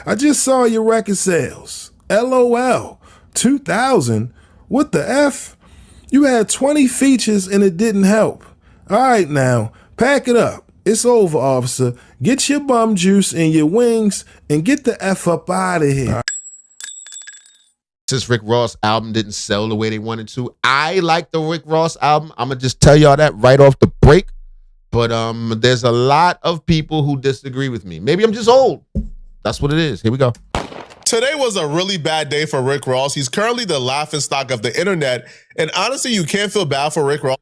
I just saw your record sales. LOL. 2,000? What the F? You had 20 features and it didn't help. All right now, pack it up. It's over, officer. Get your bum juice and your wings and get the F up out of here. Since Rick Ross' album didn't sell the way they wanted to, I like the Rick Ross album. I'm going to just tell y'all that right off the break. But there's a lot of people who disagree with me. Maybe I'm just old. That's what it is. Here we go. Today was a really bad day for Rick Ross. He's currently the laughingstock of the internet. And honestly, you can't feel bad for Rick Ross.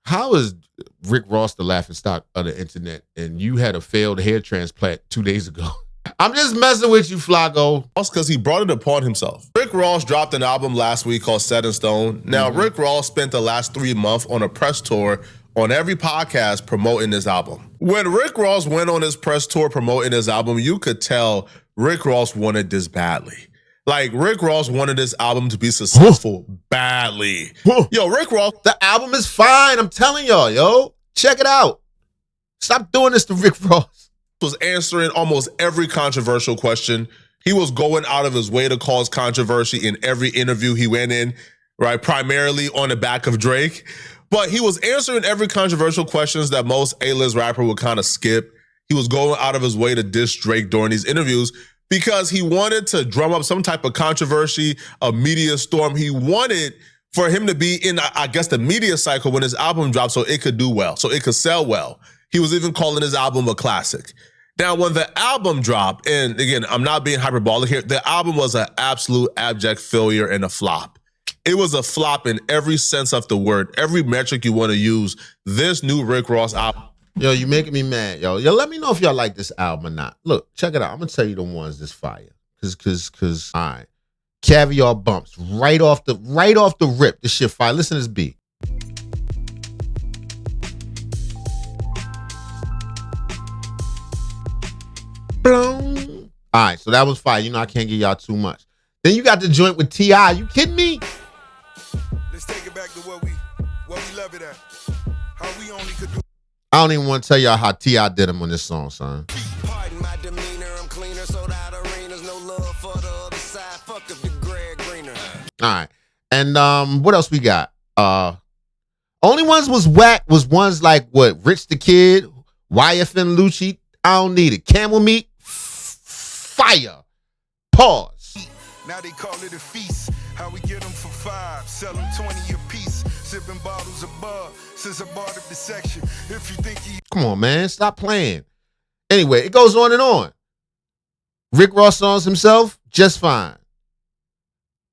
How is Rick Ross the laughingstock of the internet and you had a failed hair transplant 2 days ago? I'm just messing with you, Flacco. Because he brought it upon himself. Rick Ross dropped an album last week called Set in Stone. Now, Rick Ross spent the last 3 months on a press tour on every podcast promoting this album. When Rick Ross went on his press tour promoting his album, you could tell Rick Ross wanted this badly. Like, Rick Ross wanted this album to be successful badly. Yo, Rick Ross. The album is fine. I'm telling y'all, yo. Check it out. Stop doing this to Rick Ross. Was answering almost every controversial question. He was going out of his way to cause controversy in every interview he went in, right? Primarily on the back of Drake. But he was answering every controversial questions that most A-list rapper would kind of skip. He was going out of his way to diss Drake during these interviews because he wanted to drum up some type of controversy, a media storm. He wanted for him to be in, I guess, the media cycle when his album dropped so it could do well, so it could sell well. He was even calling his album a classic. Now, when the album dropped, and again, I'm not being hyperbolic here, the album was an absolute abject failure and a flop. It was a flop in every sense of the word. Every metric you want to use, this new Rick Ross album. Yo, you making me mad, yo. Yo, let me know if y'all like this album or not. Look, check it out. I'm going to tell you the ones that's fire. Cause, all right. Caviar bumps. Right off the rip, this shit fire. Listen to this beat. Boom. All right, so that was fire. You know I can't give y'all too much. Then you got the joint with T.I. You kidding me? Let's take it back to what we love it at. How we only could do. I don't even want to tell y'all how T.I. did him on this song, son. Pardon my demeanor, I'm cleaner, so that arena's no love for the other side. Fuck up the Greg Greener. All right. And what else we got? Only ones was whack was ones like what? Rich the Kid, YFN Lucci. I don't need it. Camel Meat, fire. Pause. Now they call it a feast. How we get them for 5, sell them 20 a piece. Sipping bottles of bug since I bought up the section. If you think he. Come on, man. Stop playing. Anyway, it goes on and on. Rick Ross songs himself, just fine.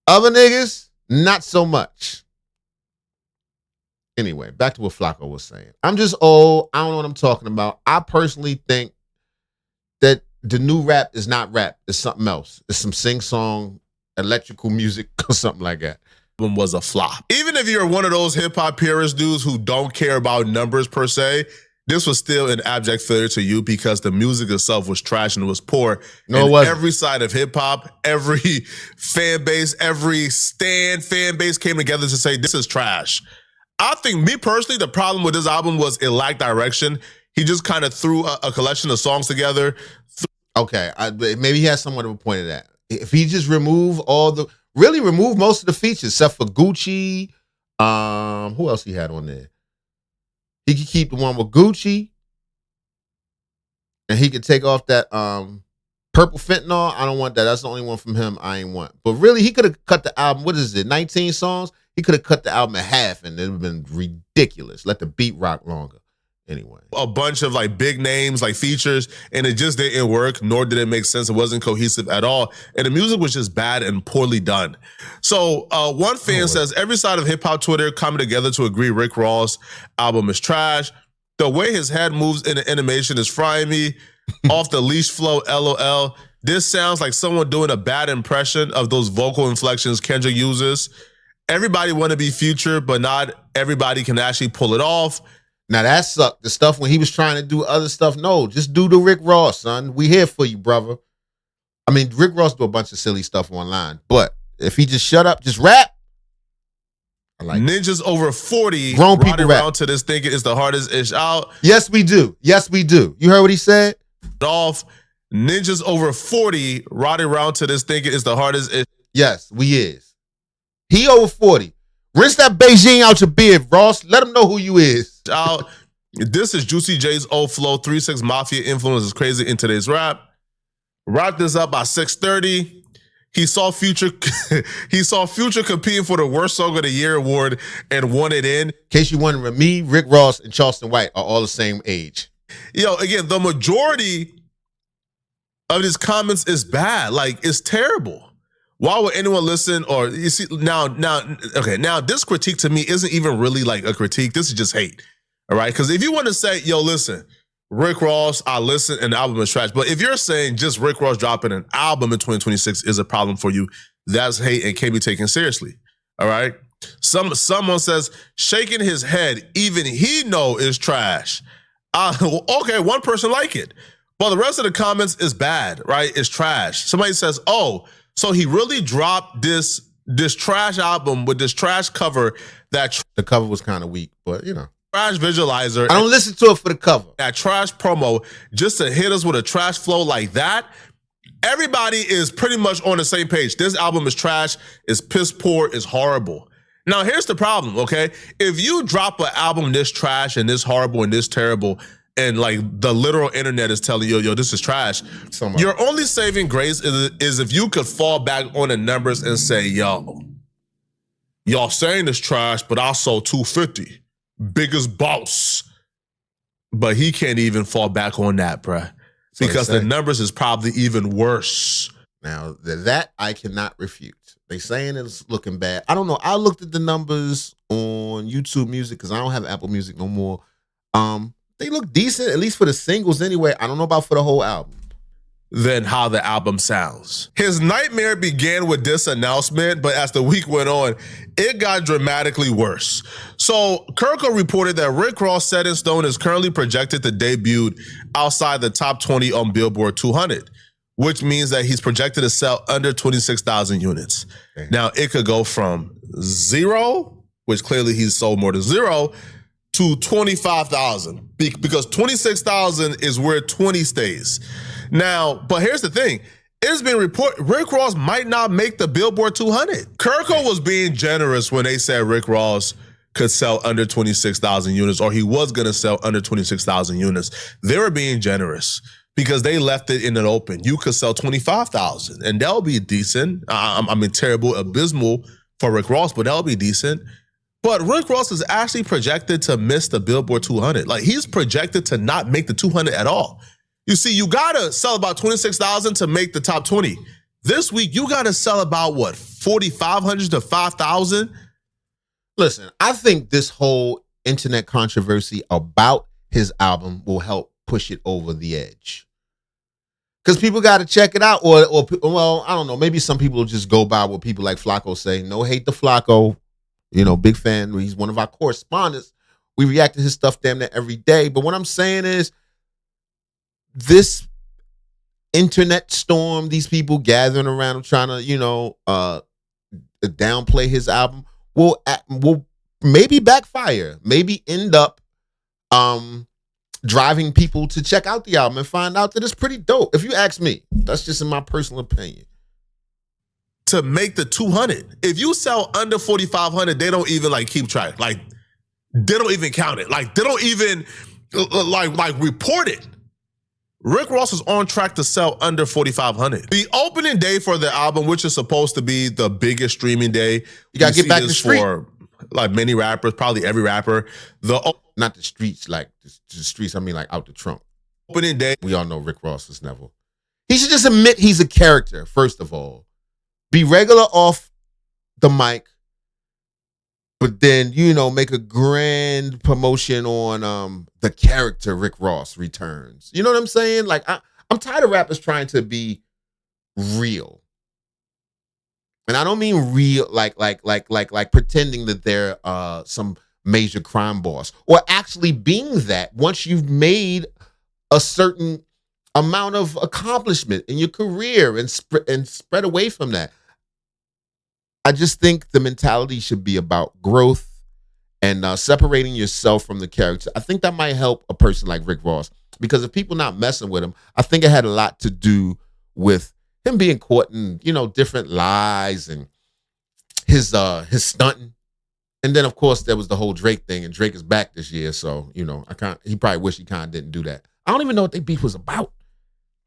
Other niggas, not so much. Anyway, back to what Flacco was saying. I'm just old. I don't know what I'm talking about. I personally think that the new rap is not rap. It's something else. It's some sing-song, electrical music or something like that. Was a flop. Even if you're one of those hip-hop purist dudes who don't care about numbers per se, this was still an abject failure to you because the music itself was trash and it was poor. No, and it wasn't. Every side of hip-hop, every fan base, every fan base came together to say, this is trash. I think, me personally, the problem with this album was it lacked direction. He just kind of threw a collection of songs together. Okay, maybe he has somewhat of a point of that. If he just remove most of the features, except for Gucci. Who else he had on there? He could keep the one with Gucci. And he could take off that Purple Fentanyl. I don't want that. That's the only one from him I ain't want. But really, he could have cut the album. What is it, 19 songs? He could have cut the album in half and it would have been ridiculous. Let the beat rock longer. Anyway. A bunch of like big names, like features, and it just didn't work, nor did it make sense. It wasn't cohesive at all. And the music was just bad and poorly done. So one fan says, every side of hip hop Twitter coming together to agree Rick Ross album is trash. The way his head moves in the animation is frying me. Off the leash flow, LOL. This sounds like someone doing a bad impression of those vocal inflections Kendrick uses. Everybody want to be Future, but not everybody can actually pull it off. Now that sucked. The stuff when he was trying to do other stuff, no, just do the Rick Ross, son. We here for you, brother. I mean, Rick Ross do a bunch of silly stuff online, but if he just shut up, just rap. I like Ninjas over 40 grown people riding rap. around to this thinking it's the hardest ish out. Yes, we do. Yes, we do. You heard what he said? Off. Ninjas over 40 riding around to this thinking it's the hardest. Yes, we is. He over 40. Rinse that Beijing out your beard, Ross. Let him know who you is. This is Juicy J's old flow. 3-6 Mafia influence is crazy in today's rap. Wrap this up by 6:30. He saw Future competing for the Worst Song of the Year award and won it in. In case you wondering, me, Rick Ross, and Charleston White are all the same age. Again, the majority of his comments is bad. Like, it's terrible. Why would anyone listen? Or you see now, this critique to me isn't even really like a critique. This is just hate. All right. Because if you want to say, listen, Rick Ross, I listen and the album is trash. But if you're saying just Rick Ross dropping an album in 2026 is a problem for you, that's hate and can't be taken seriously. All right. Someone says shaking his head, even he know is trash. Okay, one person like it. But the rest of the comments is bad, right? It's trash. Somebody says, oh, so he really dropped this trash album with this trash cover. The cover was kind of weak, but trash visualizer. I don't listen to it for the cover. That trash promo just to hit us with a trash flow like that. Everybody is pretty much on the same page. This album is trash. It's piss poor. It's horrible. Now, here's the problem, okay? If you drop an album this trash and this horrible and this terrible, and like the literal internet is telling you, this is trash, your only saving grace is if you could fall back on the numbers and say, y'all saying it's trash, but I sold 250. Biggest boss. But he can't even fall back on that, bruh. Because the numbers is probably even worse. Now, that I cannot refute. They saying it's looking bad. I don't know. I looked at the numbers on YouTube Music because I don't have Apple Music no more. They look decent, at least for the singles anyway. I don't know about for the whole album. Than how the album sounds. His nightmare began with this announcement, but as the week went on, it got dramatically worse. So Kirko reported that Rick Ross Set in Stone is currently projected to debut outside the top 20 on Billboard 200, which means that he's projected to sell under 26,000 units. Okay. Now, it could go from 0, which clearly he's sold more than 0, to 25,000, because 26,000 is where 20 stays. Now, but here's the thing. It's been reported Rick Ross might not make the Billboard 200. Kirko was being generous when they said Rick Ross could sell under 26,000 units, or he was going to sell under 26,000 units. They were being generous because they left it in an open. You could sell 25,000, and that'll be decent. I mean, terrible, abysmal for Rick Ross, but that'll be decent. But Rick Ross is actually projected to miss the Billboard 200. Like, he's projected to not make the 200 at all. You see, you gotta sell about 26,000 to make the top 20. This week, you gotta sell about 4,500 to 5,000? Listen, I think this whole internet controversy about his album will help push it over the edge. Because people got to check it out, or I don't know, maybe some people will just go by what people like Flacco say. No hate to Flacco, big fan. He's one of our correspondents. We react to his stuff damn near every day. But what I'm saying is, this internet storm, these people gathering around him trying to, downplay his album, will maybe backfire, maybe end up driving people to check out the album and find out that it's pretty dope. If you ask me, that's just in my personal opinion. To make the 200, if you sell under 4,500, they don't even keep track. Like, they don't even count it. Like, they don't even report it. Rick Ross is on track to sell under 4,500. The opening day for the album, which is supposed to be the biggest streaming day, you gotta get back to the street. For many rappers, probably every rapper. Not the streets, the streets. I mean, out the trunk. Opening day. We all know Rick Ross is never. He should just admit he's a character. First of all, be regular off the mic, but then make a grand promotion on the character Rick Ross returns. You know what I'm saying? I'm tired of rappers trying to be real, and I don't mean real like pretending that they're some major crime boss, or actually being that once you've made a certain amount of accomplishment in your career and spread away from that. I just think the mentality should be about growth and separating yourself from the character. I think that might help a person like Rick Ross. Because if people not messing with him, I think it had a lot to do with him being caught in, different lies and his stunting. And then of course there was the whole Drake thing, and Drake is back this year, so he probably wish he kind of didn't do that. I don't even know what their beef was about.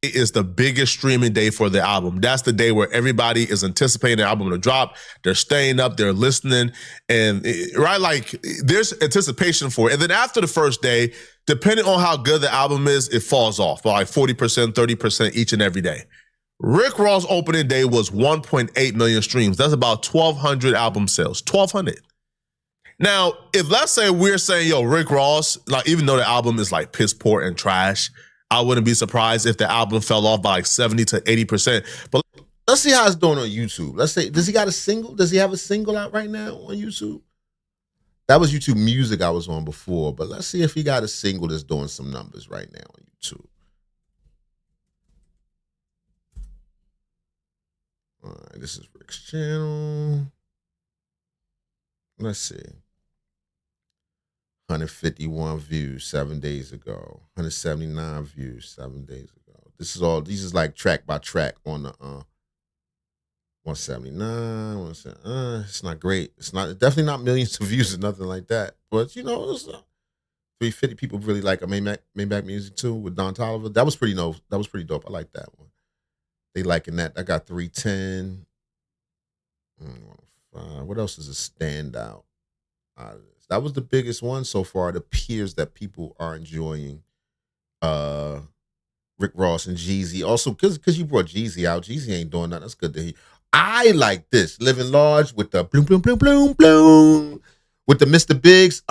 It is the biggest streaming day for the album. That's the day where everybody is anticipating the album to drop. They're staying up, they're listening, and right, like there's anticipation for it. And then after the first day, depending on how good the album is, it falls off by like 40%, 30% each and every day. Rick Ross opening day was 1.8 million streams. That's about 1,200 album sales. 1,200. Now, if let's say we're saying, yo, Rick Ross, like even though the album is like piss poor and trash, I wouldn't be surprised if the album fell off by like 70 to 80%. But let's see how it's doing on YouTube. Let's say, does he got a single? Does he have a single out right now on YouTube? That was YouTube Music I was on before, but let's see if he got a single that's doing some numbers right now on YouTube. All right, this is Rick's channel. Let's see. 151 views 7 days ago. 179 views 7 days ago. These is like track by track on the 179. It's not great. It's definitely not millions of views or nothing like that. But it's 350 people really like a Maybach Music too with Don Toliver. That was pretty dope. I like that one. They liking that. I got 310. What else is a standout out of this? That was the biggest one so far. It appears that people are enjoying Rick Ross and Jeezy. Also, because you brought Jeezy out. Jeezy ain't doing nothing. That's good to hear. I like this. Living Large with the bloom, bloom, bloom, bloom, bloom. With the Mr. Biggs,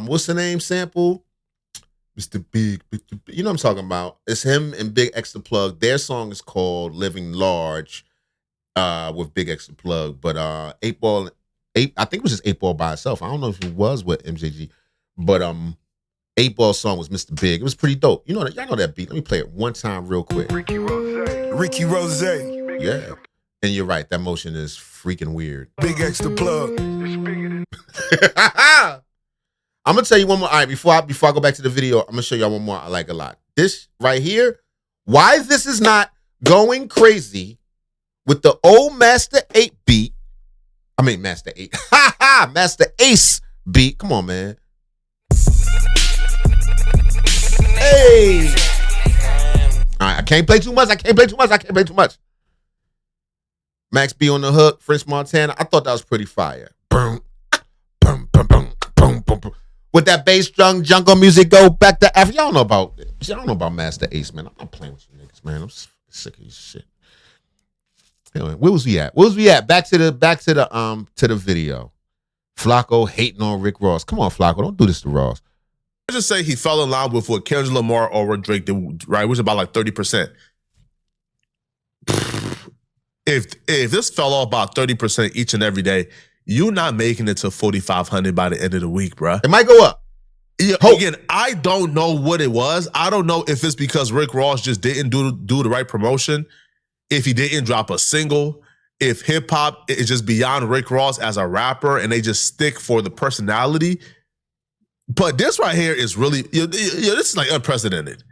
what's the name sample? Mr. Big, you know what I'm talking about. It's him and Big X the Plug. Their song is called Living Large with Big X the Plug. But 8Ball, I think it was just 8Ball by itself. I don't know if it was with MJG. But 8Ball's song was Mr. Big. It was pretty dope. Y'all know that beat. Let me play it one time real quick. Ricky Rose. Yeah. And you're right. That motion is freaking weird. Big X the Plug. I'm gonna tell you one more. All right, before I go back to the video, I'm gonna show y'all one more I like a lot. This right here, why this is not going crazy with the old Master 8 beat. I mean Master 8. Master Ace beat. Come on, man. Hey. All right, I can't play too much. Max B on the hook, French Montana. I thought that was pretty fire. Boom, boom, boom, boom, boom, boom, boom. With that bass drum jungle music, go back to Africa. Y'all know about Master Ace, man. I'm not playing with you niggas, man. I'm sick of this shit. Anyway, where was we at? Back to the video. Flacco hating on Rick Ross. Come on, Flacco, don't do this to Ross. I just say he fell in line with what Kendrick Lamar or Drake did, right? Which is about like 30%. If this fell off about 30% each and every day, you're not making it to 4,500 by the end of the week, bruh. It might go up. Yeah, again, I don't know what it was. I don't know if it's because Rick Ross just didn't do the right promotion, if he didn't drop a single, if hip hop is just beyond Rick Ross as a rapper and they just stick for the personality. But this right here is really, this is like unprecedented.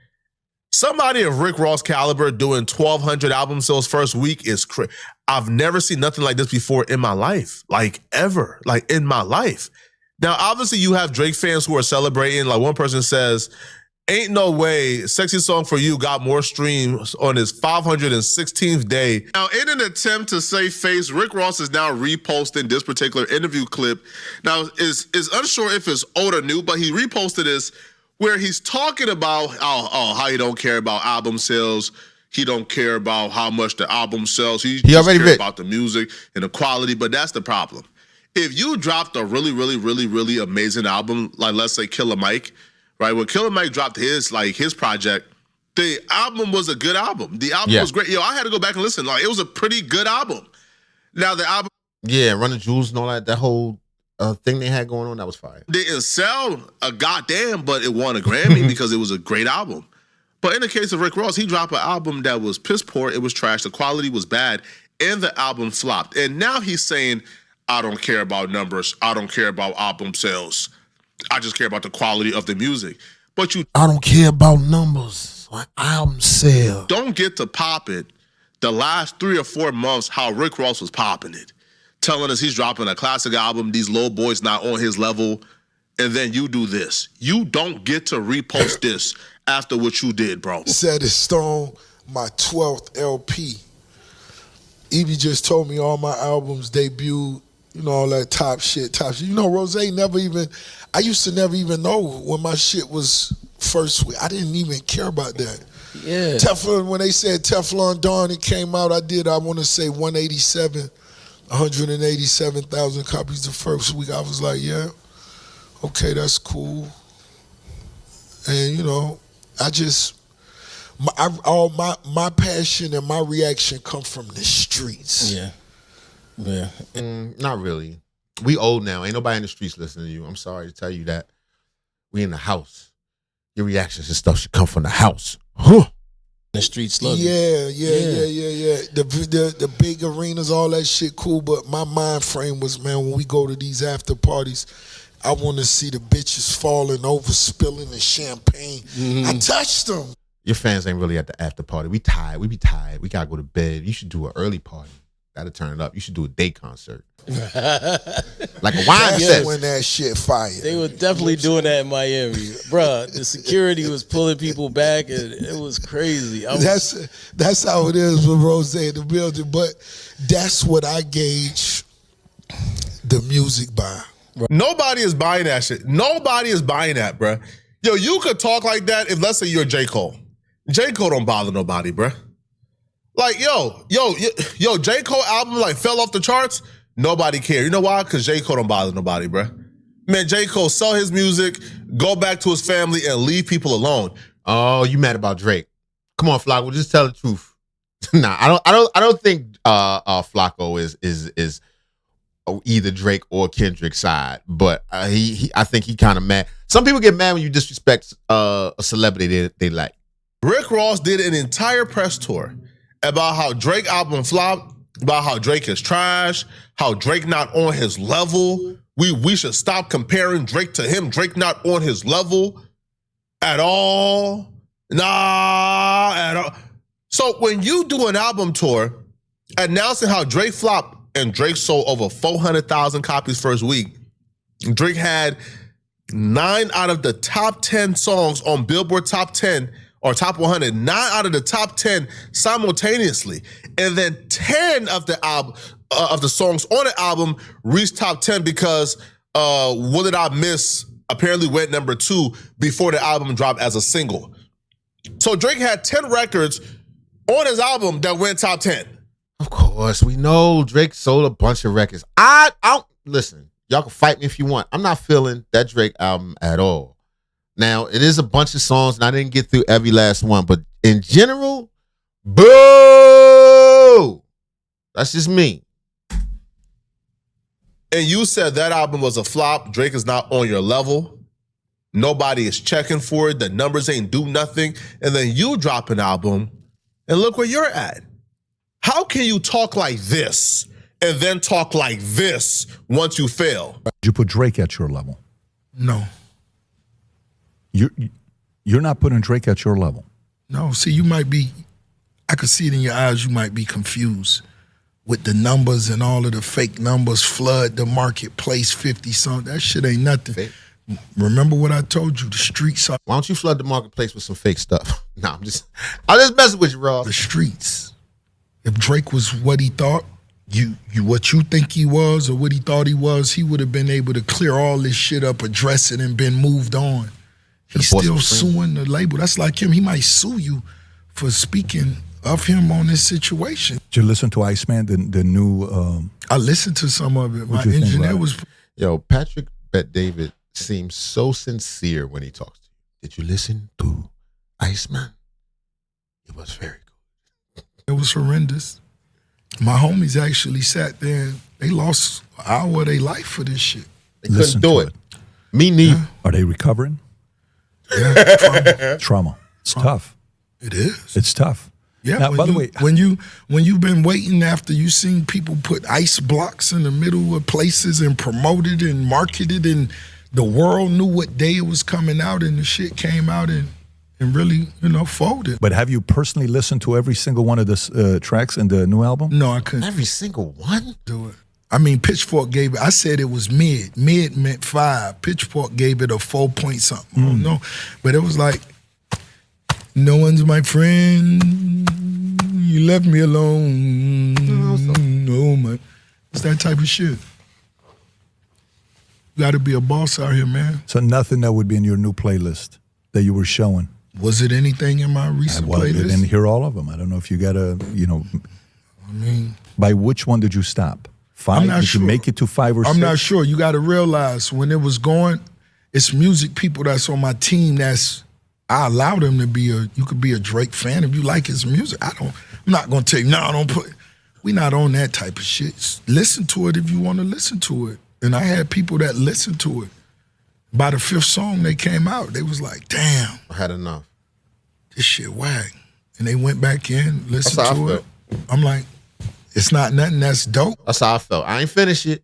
Somebody of Rick Ross caliber doing 1,200 album sales first week is crazy. I've never seen nothing like this before in my life, like ever, like in my life. Now, obviously, you have Drake fans who are celebrating. Like one person says, ain't no way Sexy Song for You got more streams on his 516th day. Now, in an attempt to save face, Rick Ross is now reposting this particular interview clip. Now, is unsure if it's old or new, but he reposted this where he's talking about how he don't care about album sales. He don't care about how much the album sells. He just cares about the music and the quality, but that's the problem. If you dropped a really, really, really, really amazing album, like let's say Killer Mike, right? When Killer Mike dropped his project, the album was a good album. The album was great. I had to go back and listen. Like it was a pretty good album. Now the album, Run the Jewels and all that whole thing they had going on, that was fire. Didn't sell a goddamn, but it won a Grammy because it was a great album. But in the case of Rick Ross, he dropped an album that was piss poor. It was trash. The quality was bad, and the album flopped. And now he's saying, I don't care about numbers. I don't care about album sales. I just care about the quality of the music. but you I don't care about numbers. Like album sale. don't get to pop it the last 3 or 4 months how Rick Ross was popping it, telling us he's dropping a classic album, these low boys not on his level, and then you do this. You don't get to repost this after what you did, bro. Set in Stone, my 12th LP. Evie just told me all my albums debuted, you know, all that top shit. You know, Rose never even, I used to never even know when my shit was first. I didn't even care about that. Yeah. Teflon, when they said Teflon Dawn, it came out, I want to say 187,000 copies the first week. I was like, yeah, okay, that's cool. And, you know, my passion and my reaction come from the streets. Yeah. Yeah. Not really. We old now. Ain't nobody in the streets listening to you. I'm sorry to tell you that. We in the house. Your reactions and stuff should come from the house. Huh. The streets love you. Yeah. The big arenas, all that shit cool, but my mind frame was, man, when we go to these after parties, I want to see the bitches falling over, spilling the champagne. Mm-hmm. I touched them. Your fans ain't really at the after party. We tired. We be tired. We gotta go to bed. You should do an early party. That'll turn it up. You should do a day concert. Like a wine That's fest. when that shit fire. They were definitely doing that in Miami. Bruh, the security was pulling people back and it was crazy. That's how it is with Rose in the building, but that's what I gauge the music by. Nobody is buying that shit. Nobody is buying that, bruh. Yo, you could talk like that if, let's say, you're J. Cole. J. Cole don't bother nobody, bruh. Like, yo, J. Cole album like fell off the charts. Nobody cared. You know why? Because J. Cole don't bother nobody, bruh. Man, J. Cole sell his music, go back to his family, and leave people alone. Oh, you mad about Drake? Come on, Flacco, just tell the truth. Nah, I don't think Flacco is either Drake or Kendrick's side, but I think he kind of mad. Some people get mad when you disrespect a celebrity they like. Rick Ross did an entire press tour about how Drake album flopped, about how Drake is trash, how Drake not on his level. We should stop comparing Drake to him. Drake not on his level at all. Nah, at all. So when you do an album tour announcing how Drake flopped and Drake sold over 400,000 copies first week, Drake had 9 out of the top 10 songs on Billboard Top 10 or Top 100, 9 out of the top 10 simultaneously. And then 10 of the songs on the album reached top 10 because What Did I Miss apparently went number 2 before the album dropped as a single. So Drake had 10 records on his album that went top 10. Of course, we know Drake sold a bunch of records. I listen, y'all can fight me if you want. I'm not feeling that Drake album at all. Now, it is a bunch of songs, and I didn't get through every last one, but in general, boo! That's just me. And you said that album was a flop. Drake is not on your level. Nobody is checking for it. The numbers ain't do nothing. And then you drop an album, and look where you're at. How can you talk like this and then talk like this once you fail? Did you put Drake at your level? No. You're not putting Drake at your level. No, see, you might be, I could see it in your eyes, you might be confused with the numbers and all of the fake numbers flood the marketplace, 50 something. That shit ain't nothing. Fake. Remember what I told you, the streets are. Why don't you flood the marketplace with some fake stuff? Nah, I'm just messing with you, Ross. The streets. If Drake was what he thought, what you think he was or what he thought he was, he would have been able to clear all this shit up, address it, and been moved on. He's still suing the label. That's like him. He might sue you for speaking of him on this situation. Did you listen to Iceman, the new... I listened to some of it. My What'd you think engineer about it? was... Yo, Patrick Bet-David seems so sincere when he talks to you. Did you listen to Iceman? It was very good. It was horrendous. My homies actually sat there and they lost an hour of their life for this shit. They couldn't do it. Me neither. Yeah. Are they recovering? Yeah, Trauma. It's tough. It is. It's tough. Yeah. Now, by the way, when you've been waiting after you seen people put ice blocks in the middle of places and promoted and marketed and the world knew what day it was coming out, and the shit came out and really, folded. But have you personally listened to every single one of the tracks in the new album? No, I couldn't Every single one? do it. I mean, Pitchfork gave it, I said it was mid. Mid meant 5. Pitchfork gave it a 4 point something. I don't know. But it was like, no one's my friend. You left me alone. No, man. It's that type of shit. You got to be a boss out here, man. So nothing that would be in your new playlist that you were showing? Was it anything in my recent Well, I playlist? didn't hear all of them. I don't know if you got to, I mean, by which one did you stop? 5? I'm not did sure. you make it to 5 or 6? I'm not sure. You got to realize when it was going, it's music people that's on my team I allow them to be you could be a Drake fan if you like his music. I'm not going to tell you, no, don't put, we not on that type of shit. Listen to it if you want to listen to it. And I had people that listened to it. By the 5th song they came out, they was like, damn, I had enough. this shit whack. And they went back in, listened That's how I to it. I'm like, it's not nothing that's dope. That's how I felt. I ain't finished it,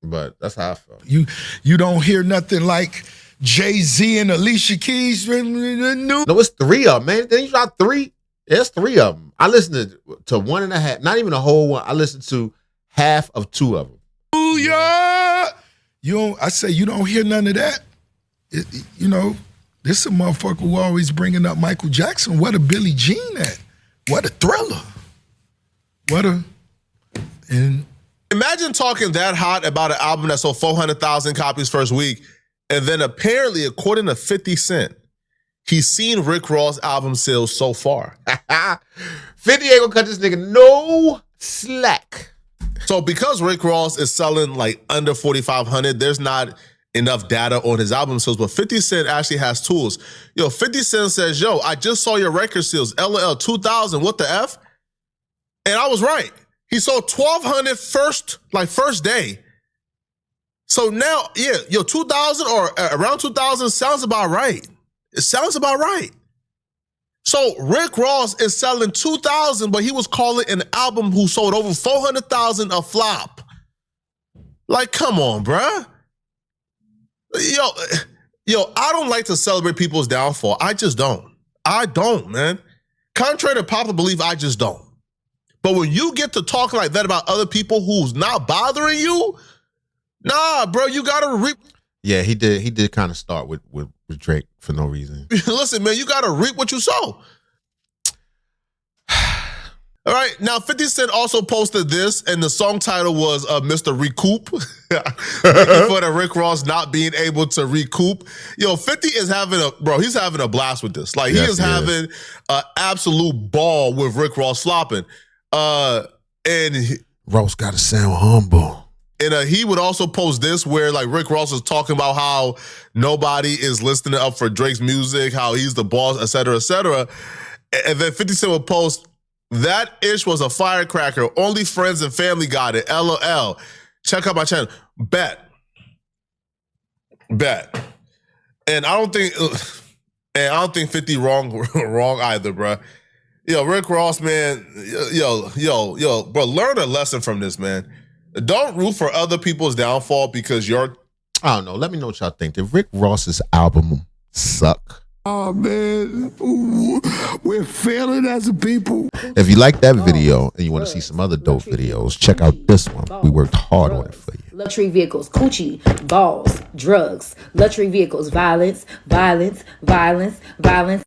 but that's how I felt. You don't hear nothing like Jay-Z and Alicia Keys. No, it's 3 of them, man. Then you drop 3. There's 3 of them. I listened to 1.5, not even a whole one. I listened to half of 2 of them. Ooh, yeah. I say you don't hear none of that. This a motherfucker who always bringing up Michael Jackson. What a Billie Jean at? What a Thriller? And Imagine talking that hot about an album that sold 400,000 copies first week, and then apparently, according to 50 Cent, he's seen Rick Ross' album sales so far. 50 ain't gonna cut this nigga no slack. So because Rick Ross is selling like under 4,500, there's not enough data on his album sales, but 50 Cent actually has tools. 50 Cent says, I just saw your record sales, LL 2,000, what the F? And I was right. He sold 1,200 first day. So now, 2,000 or around 2,000 sounds about right. It sounds about right. So Rick Ross is selling 2,000, but he was calling an album who sold over 400,000 a flop. Like, come on, bruh. I don't like to celebrate people's downfall. I just don't. I don't, man. Contrary to popular belief, I just don't. But when you get to talk like that about other people who's not bothering you, nah, bro, you gotta reap. Yeah, he did kind of start with Drake for no reason. Listen, man, you gotta reap what you sow. All right, now 50 Cent also posted this, and the song title was Mr. Recoup. For the Rick Ross not being able to recoup. 50 is he's having a blast with this. Like, he is having an absolute ball with Rick Ross flopping. Ross gotta sound humble. And he would also post this where like Rick Ross was talking about how nobody is listening up for Drake's music, how he's the boss, et cetera, et cetera. And then 50 Cent would post, that ish was a firecracker. Only friends and family got it. LOL. Check out my channel. Bet. And I don't think 50 wrong either, bro. Rick Ross, man. Bro, learn a lesson from this, man. Don't root for other people's downfall because you're. I don't know. Let me know what y'all think. Did Rick Ross's album suck? Oh, man. Ooh, we're failing as a people. If you like that video and you want to see some other dope videos, check out this one. We worked hard on it for you. Luxury vehicles, coochie, balls, drugs, luxury vehicles, violence, violence, violence, violence.